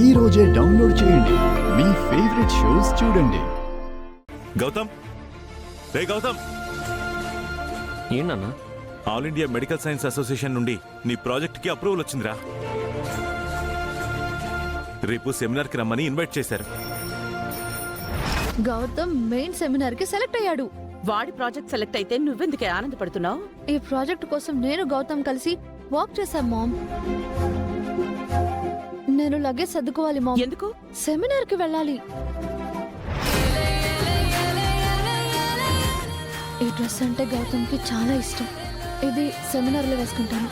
ఈ రోజే డౌన్లోడ్ చేయండి. మీ ఫేవరెట్ షోస్ చూడండి. గౌతమ్, రే గౌతమ్, ఏంటన్నా? All India medical science association నుండి నీ ప్రాజెక్ట్కి అప్రూవల్ వచ్చిందిరా. రేపు సెమినార్కి రమ్మని ఇన్వైట్ చేశారు. గౌతమ్ మెయిన్ సెమినార్ కి సెలెక్ట్ అయ్యాడు. వాడి ప్రాజెక్ట్ సెలెక్ట్ అయితే నువ్వెందుకే ఆనందపడుతున్నావు? ఈ ప్రాజెక్ట్ కోసం నేను గౌతమ్ కలిసి వాక్ చేశాం మామ్. నేను లగేజ్ సర్దుకోవాలి మామ్. ఎందుకు? సెమినార్ కి వెళ్ళాలి. ఈ డ్రెస్ అంటే గౌతమ్ కి చాలా ఇష్టం. ఇది సెమినార్ లో వేసుకుంటాను.